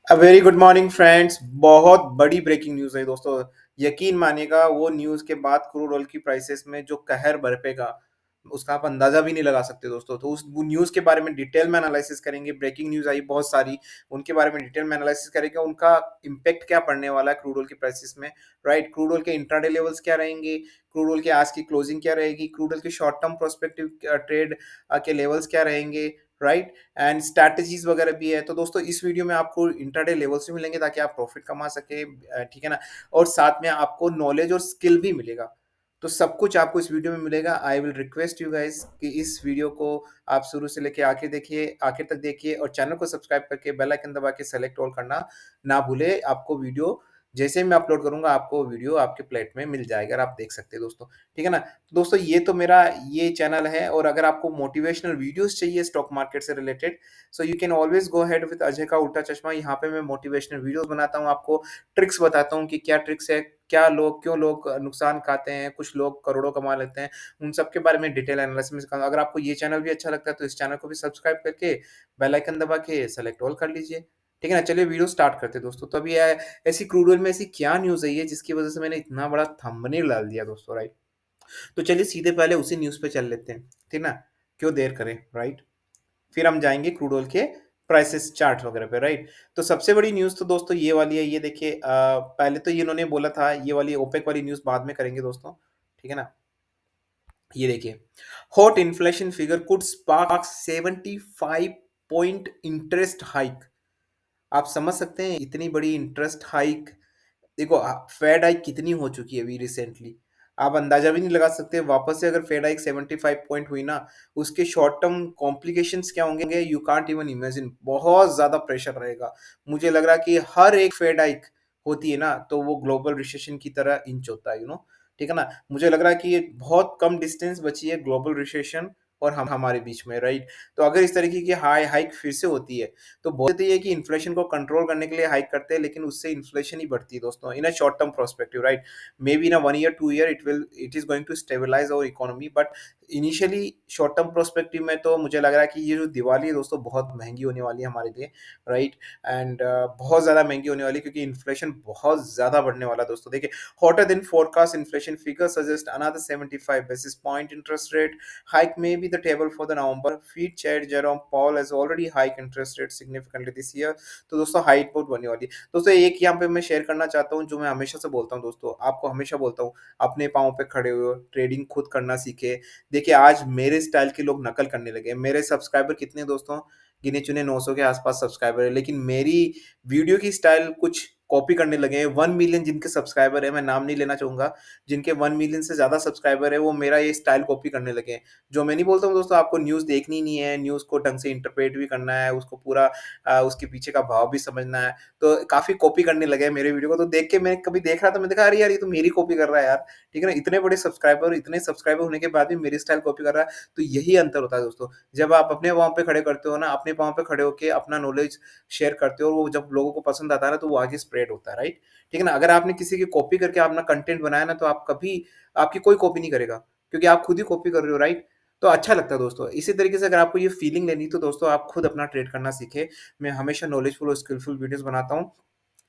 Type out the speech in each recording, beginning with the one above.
Very good morning friends. बहुत बड़ी breaking news है दोस्तों। यकीन मानिएगा वो न्यूज़ के बाद क्रूड ऑयल की प्राइसेस में जो कहर बरपेगा, उसका आप अंदाज़ा भी नहीं लगा सकते दोस्तों। तो उस वो न्यूज़ के बारे में डिटेल में एनालिसिस करेंगे। ब्रेकिंग न्यूज़ आई बहुत सारी, उनके बारे में डिटेल में एनालिसिस करेंगे। उनका इम्पैक्ट क्या पड़ने वाला है क्रूड ऑयल की प्राइसेस में, राइट? क्रूड ऑयल के इंट्राडे लेवल्स क्या रहेंगे, क्रूड ऑयल के आज की क्लोजिंग क्या रहेगी, क्रूड ऑयल के शॉर्ट टर्म प्रोस्पेक्टिव ट्रेड के लेवल्स क्या रहेंगे, राइट? एंड स्ट्रैटेजीज वगैरह भी है। तो दोस्तों इस वीडियो में आपको इंट्राडे लेवल्स भी मिलेंगे ताकि आप प्रॉफिट कमा सके, ठीक है ना? और साथ में आपको नॉलेज और स्किल भी मिलेगा। तो सब कुछ आपको इस वीडियो में मिलेगा। I will request you guys कि इस वीडियो को आप शुरू से लेके आखिर देखिए, आखिर तक देखिए और चैनल को सब्सक्राइब करके बेल आइकन दबा के सेलेक्ट ऑल करना ना भूले। आपको वीडियो जैसे ही मैं अपलोड करूंगा आपको वीडियो आपके प्लेट में मिल जाएगा और आप देख सकते हैं दोस्तों, ठीक है ना? दोस्तों ये तो मेरा ये चैनल है और अगर आपको मोटिवेशनल वीडियोस चाहिए स्टॉक मार्केट से related, so you can always go ahead with Ajay का उल्टा चश्मा। यहाँ पे मैं मोटिवेशनल वीडियोस बनाता हूँ, आपको ट्रिक्स बताता हूँ कि क्या ट्रिक्स है, क्या लोग क्यों लोग नुकसान खाते हैं, कुछ लोग करोड़ों कमा लेते हैं, उन सब के बारे में डिटेल एनालिसिस। अगर आपको ये चैनल भी अच्छा लगता है तो इस चैनल को भी सब्सक्राइब करके बेल आइकन दबा के सेलेक्ट ऑल कर लीजिए, ठीक है ना? चलिए वीडियो स्टार्ट करते हैं दोस्तों। तो अभी ऐसी क्रूड ऑयल में ऐसी क्या न्यूज़ आई है जिसकी वजह से मैंने इतना बड़ा थंबनेल डाल दिया दोस्तों, राइट? तो चलिए सीधे पहले उसी न्यूज़ पे चल लेते हैं, ठीक ना? क्यों देर करें, राइट? फिर हम जाएँगे क्रूड ऑयल के प्राइसेस चार्ट वगैरह पे, राइट? तो सबसे बड़ी न्यूज़ तो दोस्तों ये वाली है, ये देखिए। पहले तो ये इन्होंने बोला था, ये वाली ओपेक वाली न्यूज़ बाद में करेंगे दोस्तों, ठीक है ना? ये देखिए, hot inflation figure could spark 75 point interest hike. आप समझ सकते हैं इतनी बड़ी इंटरेस्ट हाइक। देखो फेड हाइक कितनी हो चुकी है अभी रिसेंटली, आप अंदाजा भी नहीं लगा सकते। वापस से अगर फेड हाइक 75 पॉइंट हुई ना, उसके शॉर्ट टर्म कॉम्प्लिकेशंस क्या होंगे यू कांट इवन इमेजिन। बहुत ज्यादा प्रेशर रहेगा। मुझे लग रहा है कि हर एक फेड हाइक होती है ना तो वो ग्लोबल रिसेशन की तरह इंच होता है, ठीक है ना? मुझे लग रहा है कि ये बहुत कम डिस्टेंस बची है ग्लोबल रिसेशन और हम हमारे बीच में, राइट? तो अगर इस तरीके की हाई हाइक फिर से होती है तो बोलते हैं कि इन्फ्लेशन को कंट्रोल करने के लिए हाइक करते हैं, लेकिन उससे इन्फ्लेशन ही बढ़ती है दोस्तों in a short term perspective, right? Maybe in a 1 year 2 year it is going to stabilize our economy, but initially short term perspective में तो मुझे लग रहा है कि ये जो दिवाली है दोस्तों बहुत महंगी होने वाली है हमारे लिए, राइट? एंड बहुत ज़्यादा महंगी होने वाली है क्योंकि इन्फ्लेशन बहुत ज़्यादा बढ़ने वाला है दोस्तों। देखिए, hotter than forecast inflation figures suggest another 75 basis point interest rate hike may be the table for the November. Fed Chair Jerome Powell has already hiked interest rates significantly this year. तो दोस्तों height बहुत बनने वाली है। दोस्तों एक यहाँ पे मैं शेयर करना चाहता हूँ जो मैं हमेशा से बोलता हूँ दोस्तों, आपको हमेशा बोलता हूँ, अपने पाँव पे खड़े हुए हो, ट्रेडिंग खुद करना सीखे। देखिए आज मेरे स्टाइल के लोग नकल करने लगे हैं। मेरे सब्सक्राइबर कितने हैं दोस्तों? गिने चुने 900 के आसपास सब्सक्राइबर है, लेकिन मेरी वीडियो की स्टाइल कुछ कॉपी करने लगे हैं। 1 मिलियन जिनके सब्सक्राइबर है, मैं नाम नहीं लेना चाहूँगा, जिनके 1 मिलियन से ज़्यादा सब्सक्राइबर है, वो मेरा ये स्टाइल कॉपी करने लगे हैं। जो मैं नहीं बोलता हूँ दोस्तों आपको न्यूज़ देखनी नहीं है, न्यूज़ को ढंग से इंटरप्रेट भी करना है, उसको पूरा उसके पीछे का भाव भी समझना है। तो काफ़ी कॉपी करने लगे हैं मेरे वीडियो को, तो देख के मैं कभी देख रहा था, मैंने देखा अरे यार ये तो मेरी कॉपी कर रहा है यार, ठीक है ना? इतने बड़े सब्सक्राइबर, इतने सब्सक्राइबर होने के बाद भी मेरी स्टाइल कॉपी कर रहा है। तो यही अंतर होता है दोस्तों। जब आप अपने पाँव पे खड़े करते हो ना, अपने पाँव पे खड़े होके अपना नॉलेज शेयर करते हो और वो जब लोगों को पसंद आता है ना, तो वो आगे स्प्रेड होता है, राइट? ठीक है ना? अगर आपने किसी की कॉपी करके अपना कंटेंट बनाया ना, तो आप कभी आपकी कोई कॉपी नहीं करेगा, क्योंकि आप खुद ही कॉपी कर रहे हो, राइट? तो अच्छा लगता है दोस्तों। इसी तरीके से अगर आपको ये फीलिंग लेनी तो दोस्तों आप खुद अपना ट्रेड करना सीखें। मैं हमेशा नॉलेजफुल और स्किलफुल वीडियोज़ बनाता हूँ।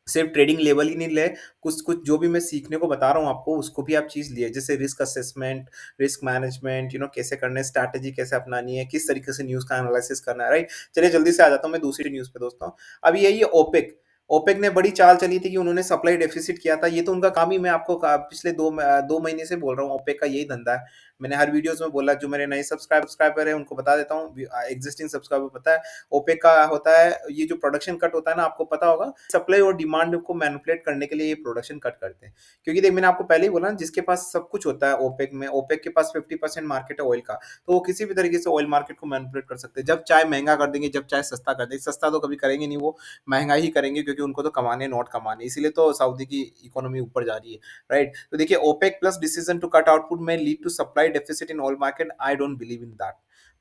सिर्फ ट्रेडिंग लेवल ही नहीं ले, कुछ-कुछ जो भी मैं सीखने को बता रहा हूँ आपको, उसको भी आप चीज़ लिए। जैसे रिस्क असेसमेंट, रिस्क मैनेजमेंट, कैसे करना है, स्ट्रैटेजी कैसे अपनानी है, किस तरीके से न्यूज़ का एनालिसिस करना है, राइट? चलिए जल्दी से आ जाता हूँ मैं दूसरी न्यूज़ पे दोस्तों। अब यही है ओपेक। ओपेक ने बड़ी चाल चली थी कि उन्होंने सप्लाई डेफिसिट किया था। ये तो उनका काम ही, मैं आपको पिछले 2 महीने से बोल रहा हूँ, ओपेक का यही धंधा है। मैंने हर वीडियोज़ में बोला, जो मेरे नए सब्सक्राइबर हैं उनको बता देता हूँ, एक्जिस्टिंग सब्सक्राइबर पता है। ओपेक का होता है, ये जो प्रोडक्शन कट होता है ना, आपको पता होगा, सप्लाई और डिमांड को मैनिपुलेट करने के लिए ये प्रोडक्शन कट करते हैं। क्योंकि देख मैंने आपको पहले ही बोला ना, जिसके पास सब कुछ होता है ओपेक में, ओपेक के पास 50% मार्केट है ऑयल का, तो वो किसी भी तरीके से ऑयल मार्केट को मैनिपुलेट कर सकते हैं। जब चाहे महँगा कर देंगे, जब चाहे सस्ता कर देंगे। सस्ता तो कभी करेंगे नहीं वो, महँगा ही करेंगे क्योंकि उनको तो कमाने नोट कमाने, इसीलिए तो सऊदी की इकोनॉमी ऊपर जा रही है, राइट? तो देखिए OPEC plus decision to cut output में lead to supply deficit in oil market. I don't believe in that.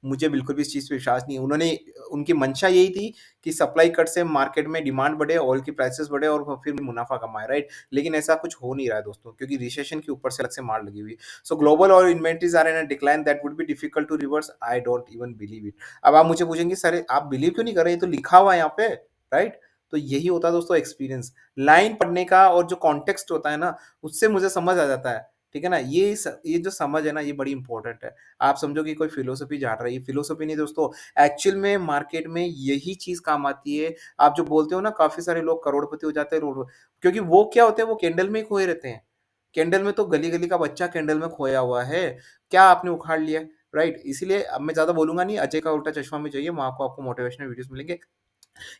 मुझे बिल्कुल भी इस चीज़ पे विश्वास नहीं है। उन्होंने, उनकी मंशा यही थी कि सप्लाई कट से मार्केट में डिमांड बढ़े, ऑयल की प्राइसेस बढ़े और फिर मुनाफा कमाए, राइट? लेकिन ऐसा कुछ हो नहीं रहा है दोस्तों, क्योंकि रिसेशन के ऊपर से अलग से मार लगी हुई है। So global oil inventories are in a decline that would be difficult to reverse. I don't even believe it. अब आप मुझे पूछेंगे सर आप बिलीव क्यों नहीं कर रहे, ये तो लिखा हुआ है यहाँ पे, राइट? तो यही होता है दोस्तों एक्सपीरियंस। लाइन पढ़ने का और जो कॉन्टेक्स्ट होता है ना, उससे मुझे समझ आ जाता है। ठीक है ना? ये जो समझ है ना, ये बड़ी इम्पोर्टेंट है। आप समझो कि कोई फिलॉसफी झाड़ रहा है, ये फिलॉसफी नहीं दोस्तों, एक्चुअल में मार्केट में यही चीज़ काम आती है। आप जो बोलते हो ना काफ़ी सारे लोग करोड़पति हो जाते हैं रोड, क्योंकि वो क्या होते हैं, वो कैंडल में ही खोए रहते हैं। कैंडल में तो गली-गली का बच्चा कैंडल में खोया हुआ है। क्या आपने उखाड़ लिया? राइट? इसीलिए अब मैं ज़्यादा बोलूँगा नहीं, अजय का उल्टा चश्मा में जाइए, वहाँ को आपको मोटिवेशनल वीडियोज़ मिलेंगे।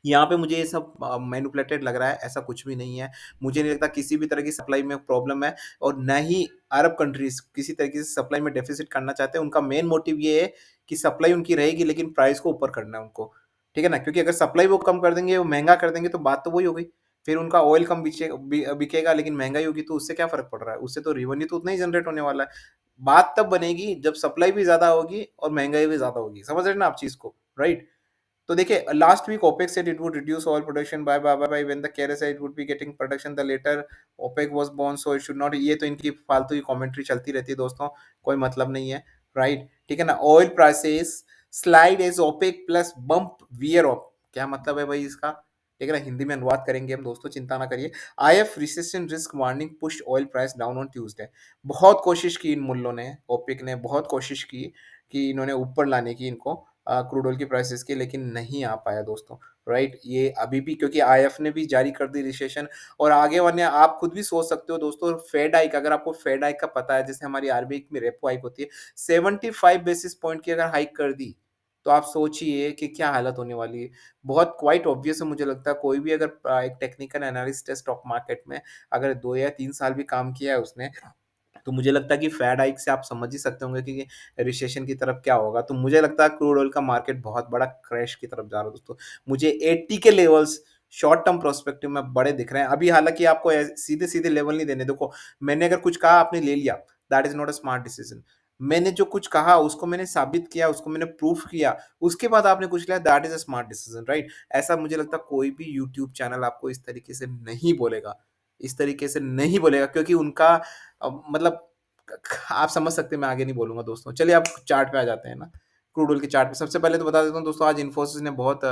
यहाँ पे मुझे ये सब मैनिपुलेटेड लग रहा है, ऐसा कुछ भी नहीं है। मुझे नहीं लगता किसी भी तरह की सप्लाई में प्रॉब्लम है, और ना ही अरब कंट्रीज़ किसी तरीके से सप्लाई में डेफ़िसिट करना चाहते हैं। उनका मेन मोटिव ये है कि सप्लाई उनकी रहेगी, लेकिन प्राइस को ऊपर करना है उनको। ठीक है ना? क्योंकि अगर सप्लाई वो कम कर देंगे, वो महँगा कर देंगे, तो बात तो वही हो गई। फिर उनका ऑयल कम बिकेगा, लेकिन महँगाई होगी, तो उससे क्या फ़र्क पड़ रहा है? उससे तो रेवेन्यू तो उतना ही जनरेट होने वाला है। बात तब बनेगी जब सप्लाई भी ज़्यादा होगी और महँगाई भी ज़्यादा होगी। समझ रहे हैं ना आप चीज़ को? राइट? तो देखिए, last week OPEC said it would reduce oil production by when the carrier said it would be getting production, the later OPEC was born, so it should not। ये तो इनकी फालतू की कमेंट्री चलती रहती है दोस्तों, कोई मतलब नहीं है, राइट? ठीक है ना? Oil prices slide as OPEC plus bump wear off, क्या मतलब है भाई इसका? ठीक है ना? हिंदी में अनुवाद करेंगे हम दोस्तों, चिंता ना करिए। IF recession risk warning pushed oil price down on Tuesday. बहुत कोशिश की इन मुल्लों ने, OPEC ने बहुत कोशिश की कि इन्होंने ऊपर लाने की इनको क्रूड ऑयल की प्राइसेस की, लेकिन नहीं आ पाया दोस्तों, राइट? ये अभी भी, क्योंकि आईएफ ने भी जारी कर दी रिसेशन, और आगे वाले आप खुद भी सोच सकते हो दोस्तों, फेड हाइक, अगर आपको फेड हाइक का पता है, जैसे हमारी आरबीआई में रेपो हाइक होती है, 75 बेसिस पॉइंट की अगर हाइक कर दी, तो आप सोचिए कि क्या हालत होने वाली है। बहुत क्वाइट ऑब्वियस है, मुझे लगता है कोई भी अगर एक टेक्निकल एनालिस्ट है स्टॉक मार्केट में, अगर 2 या 3 साल भी काम किया है उसने, तो मुझे लगता है कि फेड हाइक से आप समझ ही सकते होंगे कि रिसेशन की तरफ क्या होगा। तो मुझे लगता है क्रूड ऑयल का मार्केट बहुत बड़ा क्रैश की तरफ जा रहा है दोस्तों। मुझे 80 के लेवल्स शॉर्ट टर्म पर्सपेक्टिव में बड़े दिख रहे हैं। अभी हालाँकि आपको सीधे-सीधे लेवल नहीं देने। देखो, मैंने अगर कुछ कहा आपने ले लिया, that is not a smart decision. मैंने जो कुछ कहा उसको मैंने साबित किया, उसको मैंने प्रूफ किया, उसके बाद आपने कुछ लिया, that is a smart decision, right? ऐसा मुझे लगता है कोई भी यूट्यूब चैनल आपको इस तरीके से नहीं बोलेगा। इस तरीके से नहीं बोलेगा, क्योंकि उनका मतलब आप समझ सकते हैं, मैं आगे नहीं बोलूँगा दोस्तों। चलिए अब चार्ट पे आ जाते हैं ना, क्रूड ऑयल के चार्ट पे। सबसे पहले तो बता देता हूँ दोस्तों, आज इन्फोसिस ने बहुत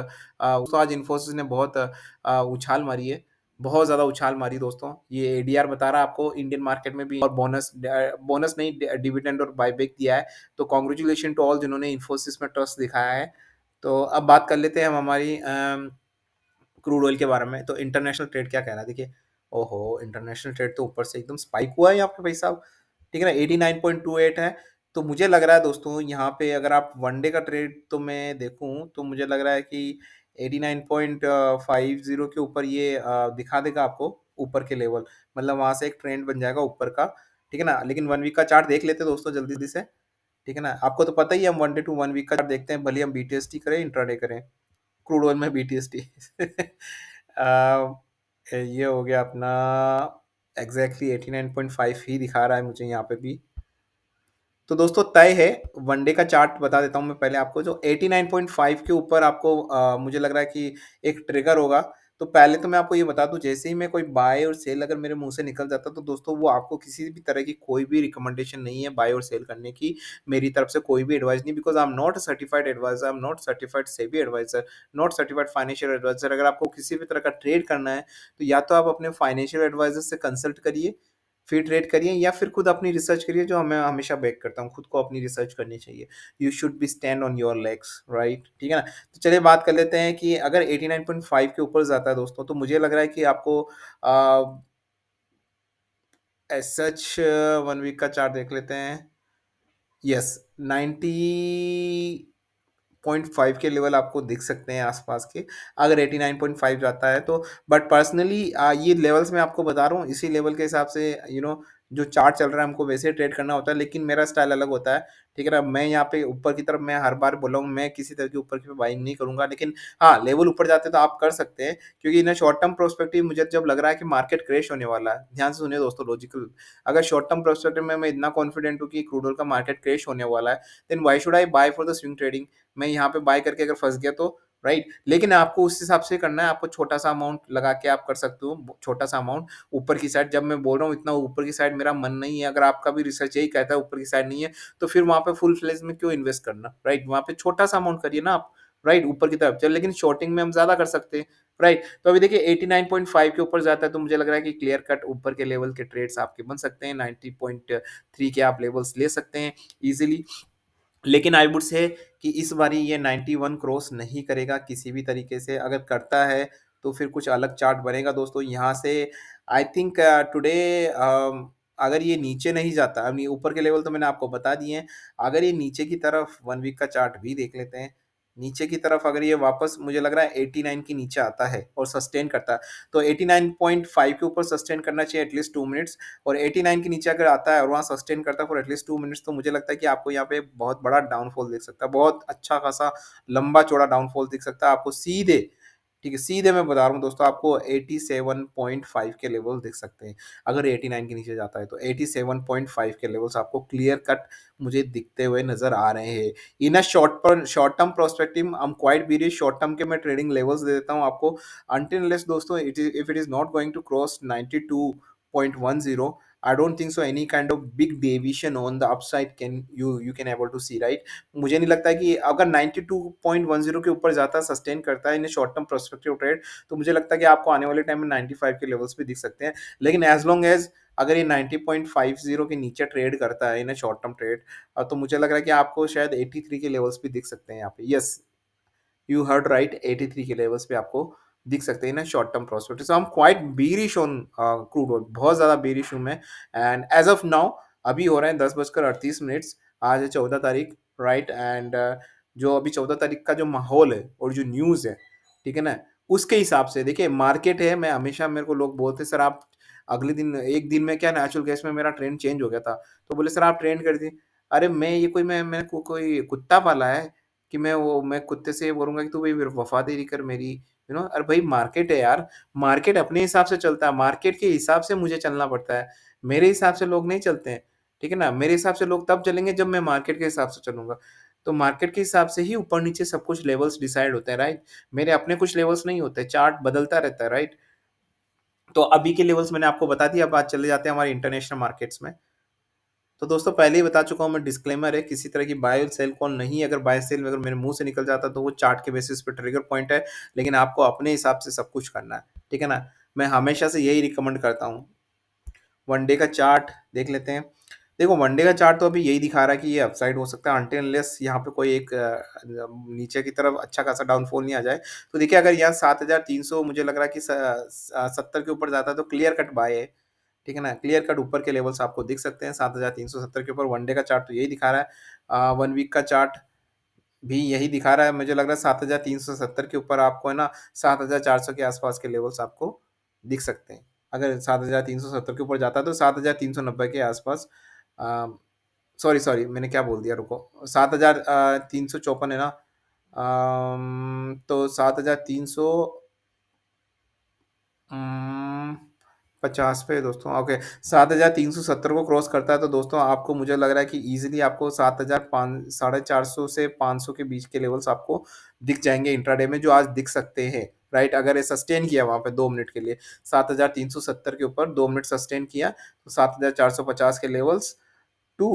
उछाल मारी है, बहुत ज़्यादा उछाल मारी दोस्तों। ये एडीआर बता रहा है आपको इंडियन मार्केट में भी, और बोनस नहीं, डिविडेंड और बायबैक दिया है। तो कांग्रेचुलेशन टू ऑल जिन्होंने इन्फोसिस में ट्रस्ट दिखाया है। तो अब बात कर लेते हैं हम हमारी क्रूड ऑयल के बारे में। तो इंटरनेशनल ट्रेड क्या कह रहा है देखिए, ओहो! इंटरनेशनल ट्रेड तो ऊपर से एकदम स्पाइक हुआ है यहाँ पे भाई साहब, ठीक है ना? 89.28 है। तो मुझे लग रहा है दोस्तों, यहाँ पे अगर आप वन डे का ट्रेड तो मैं देखूँ, तो मुझे लग रहा है कि 89.50 के ऊपर ये दिखा देगा आपको ऊपर के लेवल, मतलब वहाँ से एक ट्रेंड बन जाएगा ऊपर का, ठीक है ना? लेकिन 1 वीक का चार्ट देख लेते हैं दोस्तों जल्दी से, ठीक है ना? आपको तो पता ही है, हम 1 डे टू 1 वीक का चार्ट देखते हैं, भले ही हम बीटीएसटी करें, इंट्राडे करें। क्रूड ऑयल में बीटीएसटी। ये हो गया अपना, एग्ज़ैक्टली 89.5 ही दिखा रहा है मुझे यहाँ पे भी। तो दोस्तों तय है, वनडे का चार्ट बता देता हूँ मैं पहले आपको, जो 89.5 के ऊपर आपको मुझे लग रहा है कि एक ट्रिगर होगा। तो पहले तो मैं आपको ये बता दूँ, जैसे ही मैं कोई बाय और सेल अगर मेरे मुँह से निकल जाता, तो दोस्तों वो आपको किसी भी तरह की कोई भी रिकमेंडेशन नहीं है बाय और सेल करने की, मेरी तरफ से कोई भी एडवाइस नहीं, because I am not a certified adviser, I am not certified SEBI adviser, not certified financial adviser. अगर आपको किसी भी तरह का ट्रेड करना है, तो या तो आप अपने फाइनेंशियल एडवाइज़र से कंसल्ट करिए, फिर ट्रेड करिए, या फिर खुद अपनी रिसर्च करिए, जो मैं हमेशा बेक करता हूँ, खुद को अपनी रिसर्च करनी चाहिए। You should be stand on your legs, right? ठीक है ना? तो चलिए बात कर लेते हैं कि अगर 89.5 के ऊपर जाता है दोस्तों, तो मुझे लग रहा है कि आपको एज़ सच 1 वीक का चार्ट देख लेते हैं। यस, 90.5 के लेवल आपको दिख सकते हैं आस-पास के, अगर 89.5 जाता है तो। बट पर्सनली ये लेवल्स मैं आपको बता रहा हूँ, इसी लेवल के हिसाब से जो चार्ट चल रहा है, हमको वैसे ट्रेड करना होता है, लेकिन मेरा स्टाइल अलग होता है, ठीक है ना? मैं यहाँ पे ऊपर की तरफ, मैं हर बार बोला हूँ, मैं किसी तरह की ऊपर की बाइंग नहीं करूँगा, लेकिन हाँ, लेवल ऊपर जाते तो आप कर सकते हैं, क्योंकि इन शॉर्ट टर्म पर्सपेक्टिव मुझे जब लग रहा है कि मार्केट क्रैश होने वाला है, ध्यान से सुनिए दोस्तों लॉजिकल, अगर शॉर्ट टर्म पर्सपेक्टिव में मैं इतना कॉन्फिडेंट हूँ कि क्रूड ऑयल का मार्केट क्रैश होने वाला है, then why should I buy for the swing trading? मैं यहाँ पे बाय करके अगर फँस गया तो, राइट? लेकिन आपको उस हिसाब से करना है, आपको छोटा-सा अमाउंट लगा के आप कर सकते हो, छोटा-सा अमाउंट ऊपर की साइड। जब मैं बोल रहा हूँ इतना ऊपर की साइड मेरा मन नहीं है, अगर आपका भी रिसर्च यही कहता है ऊपर की साइड नहीं है, तो फिर वहाँ पे फुल फ्लेज में क्यों इन्वेस्ट करना, राइट? वहाँ पे छोटा-सा अमाउंट करिए ना आप, राइट? ऊपर की तरफ चल, लेकिन शॉर्टिंग में हम ज़्यादा कर सकते हैं, राइट? तो अभी देखिए 89.5 के ऊपर जाता है तो मुझे लग रहा है कि क्लियर कट ऊपर के लेवल के ट्रेड्स आपके बन सकते हैं, 90.3 के आप लेवल्स ले सकते हैं ईज़िली। लेकिन आई वुड से कि इस बारी ये 91 क्रॉस नहीं करेगा किसी भी तरीके से, अगर करता है तो फिर कुछ अलग चार्ट बनेगा दोस्तों। यहाँ से आई थिंक टुडे अगर ये नीचे नहीं जाता, अब ये ऊपर के लेवल तो मैंने आपको बता दिए हैं, अगर ये नीचे की तरफ 1 वीक का चार्ट भी देख लेते हैं, नीचे की तरफ अगर ये वापस मुझे लग रहा है 89 के नीचे आता है और सस्टेन करता है, तो 89.5 के ऊपर सस्टेन करना चाहिए एटलीस्ट 2 मिनट्स, और 89 के नीचे अगर आता है और वहाँ सस्टेन करता है फॉर एटलीस्ट 2 मिनट्स, तो मुझे लगता है कि आपको यहाँ पे बहुत बड़ा डाउनफॉल दिख सकता है। बहुत अच्छा खासा लंबा-चौड़ा डाउनफॉल दिख सकता है आपको सीधे, ठीक है? सीधे मैं बता रहा हूँ दोस्तों आपको 87.5 के लेवल दिख सकते हैं। अगर 89 के नीचे जाता है तो 87.5 के लेवल्स आपको क्लियर कट मुझे दिखते हुए नज़र आ रहे हैं। In a short term perspective I am quite bearish, short term के मैं ट्रेडिंग लेवल्स दे देता हूँ आपको। अनटिल अनलेस दोस्तों if it is not going to cross 92.10, I don't think so any kind of big deviation on the upside can you can able to see, right? मुझे नहीं लगता है कि अगर 92.10 के ऊपर जाता है, सस्टेन करता है in short term perspective trade, तो मुझे लगता है कि आपको आने वाले टाइम में 95 के लेवल्स भी दिख सकते हैं। लेकिन एज़ लॉन्ग एज़ अगर ये 90.50 के नीचे ट्रेड करता है इन अ शॉर्ट टर्म ट्रेड, तो मुझे लग रहा है कि आपको शायद 83 के लेवल्स भी दिख सकते हैं यहाँ पे। यस, यू हर्ड राइट, 83 के लेवल्स पे आपको दिख सकते हैं ना short term prospect. So I am quite bearish on crude oil, बहुत ज़्यादा बीरिश हूँ मैं। एंड एज़ ऑफ नाउ अभी हो रहे हैं 10:38, आज है 14 तारीख, राइट? एंड जो अभी 14 तारीख का जो माहौल है और जो न्यूज़ है, ठीक है ना? उसके हिसाब से देखिए मार्केट है, मैं हमेशा मेरे को लोग बोलते हैं सर आप अगले दिन 1 दिन में क्या नेचुरल गैस में मेरा ट्रेंड चेंज हो गया था। तो बोले सर आप ट्रेंड कर दिए। अरे मैं ये कोई मैंने कोई कुत्ता पाला है कि मैं कुत्ते से ये बोलूँगा कि तू भई वफ़ादारी कर मेरी, अरे भाई मार्केट है यार, मार्केट अपने हिसाब से चलता है, मार्केट के हिसाब से मुझे चलना पड़ता है। मेरे हिसाब से लोग नहीं चलते हैं, ठीक है ना? मेरे हिसाब से लोग तब चलेंगे जब मैं मार्केट के हिसाब से चलूँगा। तो मार्केट के हिसाब से ही ऊपर-नीचे सब कुछ लेवल्स डिसाइड होते हैं, राइट? मेरे अपने कुछ लेवल्स नहीं होते, चार्ट बदलता रहता है, राइट? तो अभी के लेवल्स मैंने आपको बता दिया, अब आज चले जाते हैं हमारे इंटरनेशनल मार्केट्स में। तो दोस्तों पहले ही बता चुका हूँ मैं, डिस्क्लेमर है, किसी तरह की बाय और सेल कॉल नहीं है। अगर बाय सेल अगर मेरे मुँह से निकल जाता तो वो चार्ट के बेसिस पे ट्रिगर पॉइंट है, लेकिन आपको अपने हिसाब से सब कुछ करना है, ठीक है ना? मैं हमेशा से यही रिकमेंड करता हूँ। वन डे का चार्ट देख लेते हैं। देखो वन डे का चार्ट तो अभी यही दिखा रहा है कि ये अपसाइड हो सकता है अनटिल अनलेस यहाँ पे कोई एक नीचे की तरफ अच्छा खासा डाउनफॉल नहीं आ जाए। तो देखिए अगर यहाँ 7300 मुझे लग रहा है कि 70 के ऊपर जाता है तो क्लियर कट बाय है। ठीक है ना? क्लियर कट ऊपर के लेवल्स आपको दिख सकते हैं 7370 के ऊपर। वन डे का चार्ट तो यही दिखा रहा है। 1 वीक का चार्ट भी यही दिखा रहा है। मुझे लग रहा है 7370 के ऊपर आपको है ना 7400 के आसपास के लेवल्स आपको दिख सकते हैं। अगर 7370 के ऊपर जाता है तो 7390 के आसपास अ, सॉरी मैंने क्या बोल दिया रुको 7354 है ना? तो 7300 उम, 50 पे दोस्तों ओके 7370 को क्रॉस करता है तो दोस्तों आपको मुझे लग रहा है कि ईज़िली आपको 7005 450 से 500 के बीच के लेवल्स आपको दिख जाएँगे इंट्राडे में जो आज दिख सकते हैं, राइट? अगर ये सस्टेन किया वहाँ पे 2 मिनट के लिए 7370 के ऊपर 2 मिनट सस्टेन किया तो 7450 के लेवल्स टू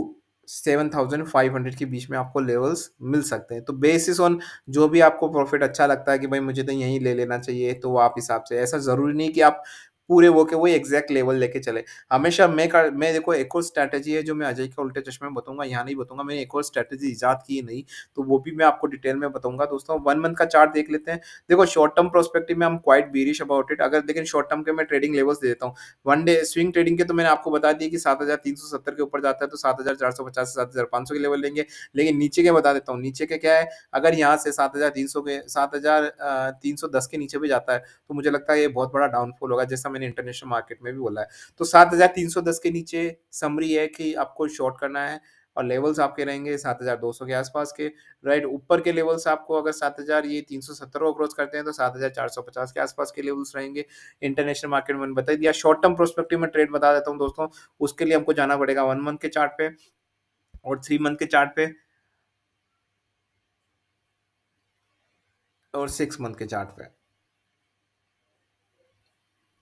7500 के बीच में आपको लेवल्स मिल सकते हैं। तो बेसिस ऑन जो भी आपको प्रॉफिट अच्छा लगता है कि भाई मुझे तो यहीं ले लेना चाहिए, तो वो आप हिसाब से ऐसा ज़रूरी नहीं कि आप पूरे वो के वही एग्ज़ैक्ट लेवल लेके चले। हमेशा मैं देखो एक और स्ट्रैटेजी है जो मैं अजय के उल्टे चश्मे में बताऊँगा, यहाँ नहीं बताऊँगा। मैंने एक और स्ट्रैटेजी इजाद की है नई, तो वो भी मैं आपको डिटेल में बताऊँगा दोस्तों। 1 मंथ का चार्ट देख लेते हैं। देखो शॉर्ट टर्म पर्सपेक्टिव में आई am quite bearish about it. अगर लेकिन शॉर्ट टर्म के मैं ट्रेडिंग लेवल्स दे देता हूँ। वन डे स्विंग ट्रेडिंग के तो मैंने आपको बता दिया कि 7370 के ऊपर जाता है तो 7450 से 7500 के लेवल लेंगे। लेकिन नीचे के बता देता हूँ, नीचे के क्या है, अगर यहाँ से 7300 के 7310 के नीचे भी जाता है, तो मुझे लगता है ये बहुत बड़ा डाउनफॉल होगा, जैसा मैंने इंटरनेशनल मार्केट में भी बोला है। तो 7310 के नीचे समरी है कि आपको शॉर्ट करना है और लेवल्स आपके रहेंगे 7200 के आसपास के, राइट? ऊपर के लेवल्स आपको अगर 7000 ये 370 को क्रॉस करते हैं तो 7450 के आसपास के लेवल्स रहेंगे। इंटरनेशनल मार्केट में मैंने बता ही दिया। शॉर्ट टर्म पर्सपेक्टिव में ट्रेड बता देता हूँ दोस्तों, उसके लिए हमको जाना पड़ेगा 1 मंथ के चार्ट पे और 3 मंथ के चार्ट पे और 6 मंथ के चार्ट पे।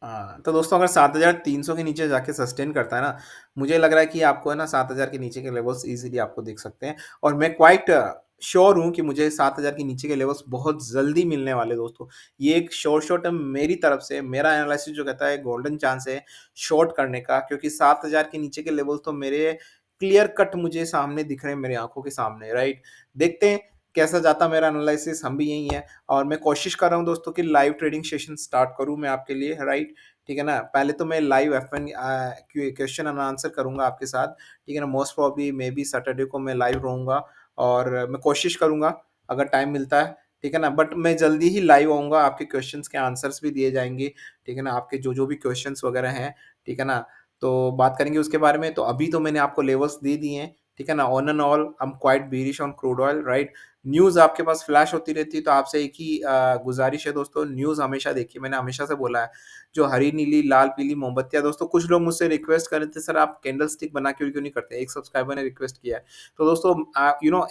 हाँ, तो दोस्तों अगर 7300 के नीचे जाके सस्टेन करता है ना, मुझे लग रहा है कि आपको है ना 7000 के नीचे के लेवल्स ईज़िली आपको दिख सकते हैं और मैं क्वाइट श्योर हूँ कि मुझे 7,000 के नीचे के लेवल्स बहुत जल्दी मिलने वाले हैं दोस्तों। ये एक शॉर्ट टर्म मेरी तरफ से मेरा एनालिसिस जो कहता है गोल्डन चांस है शॉर्ट करने का, क्योंकि 7,000 के नीचे के लेवल तो मेरे क्लियर कट मुझे सामने दिख रहे हैं, मेरी आँखों के सामने, राइट? देखते हैं कैसा जाता मेरा एनालिसिस, हम भी यही हैं और मैं कोशिश कर रहा हूँ दोस्तों कि लाइव ट्रेडिंग सेशन स्टार्ट करूँ मैं आपके लिए, राइट? ठीक है ना? पहले तो मैं live F1 question and answer करूँगा आपके साथ, ठीक है ना? Most probably may be Saturday को मैं लाइव रहूँगा और मैं कोशिश करूँगा अगर टाइम मिलता है, ठीक है ना? बट मैं जल्दी ही लाइव आऊँगा, आपके क्वेश्चन्स के आंसर्स भी दिए जाएँगे, ठीक है ना? आपके जो-जो भी क्वेश्चन्स वगैरह हैं, ठीक है ना? तो बात करेंगे उसके बारे में। तो अभी तो मैंने आपको लेवल्स दे दिए हैं, ठीक है ना? On and all I am quite bearish on crude oil, right? News आपके पास फ्लैश होती रहती है, तो आपसे एक ही गुज़ारिश है दोस्तों, न्यूज़ हमेशा देखिए, मैंने हमेशा से बोला है, जो हरी, नीली, लाल, पीली मोमबत्तियाँ दोस्तों कुछ लोग मुझसे रिक्वेस्ट कर रहे थे, "सर आप कैंडल स्टिक बना के क्यों नहीं करते?" एक सब्सक्राइबर ने रिक्वेस्ट किया है। तो दोस्तों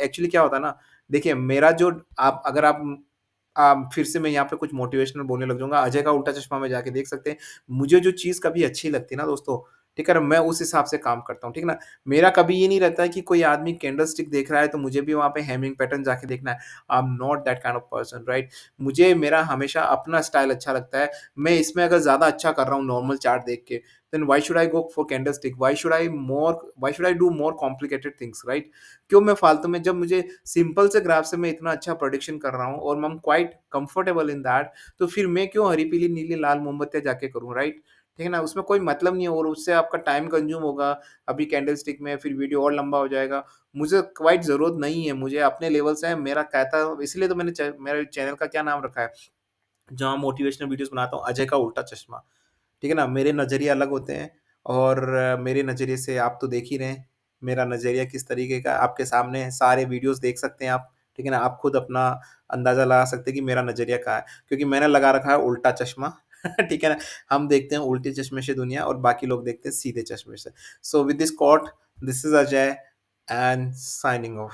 एक्चुअली क्या होता है ना, देखिए मेरा जो आप अगर आप फिर से मैं यहाँ पे कुछ मोटिवेशनल बोलने लग जाऊँगा, अजय का उल्टा चश्मा में जाके देख सकते हैं। मुझे जो चीज़ कभी अच्छी लगती है ना दोस्तों, ठीक है ना? मैं उस हिसाब से काम करता हूँ, ठीक है ना? मेरा कभी ये नहीं रहता है कि कोई आदमी कैंडल स्टिक देख रहा है, तो मुझे भी वहाँ पे हैमिंग पैटर्न जाके देखना है। आई am not that kind of person, right? मुझे मेरा हमेशा अपना स्टाइल अच्छा लगता है। मैं इसमें अगर ज़्यादा अच्छा कर रहा हूँ नॉर्मल चार्ट देख के, then why should I go for candlestick? Why should I do more complicated things, right? क्यों मैं फालतू में, जब मुझे सिंपल से ग्राफ से मैं इतना अच्छा प्रेडिक्शन कर रहा हूँ और आई am quite comfortable in that, तो फिर मैं क्यों हरी, पीली, नीली, लाल मोमबत्तियाँ जाके करूँ, राइट? ठीक है ना? उसमें कोई मतलब नहीं है और उससे आपका टाइम कंज़्यूम होगा। अभी कैंडल स्टिक में फिर वीडियो और लंबा हो जाएगा। मुझे क्वाइट ज़रूरत नहीं है, मुझे अपने लेवल से है, मेरा कहता इसलिए तो मैंने मेरे चैनल का क्या नाम रखा है, जहाँ मोटिवेशनल वीडियोज़ बनाता हूँ, अजय का उल्टा चश्मा। ठीक है ना? मेरे नज़रिए अलग होते हैं और मेरे नज़रिए से आप तो देख ही रहे हैं, मेरा नज़रिया किस तरीके का आपके सामने है, सारे वीडियोज़ देख सकते हैं आप, ठीक है ना? आप खुद अपना अंदाज़ा लगा सकते हैं कि मेरा नज़रिया क्या है, क्योंकि मैंने लगा रखा है उल्टा चश्मा, ठीक है ना? हम देखते हैं उल्टे चश्मे से दुनिया और बाकी लोग देखते हैं सीधे चश्मे से। So with this quote, this is Ajay and signing of.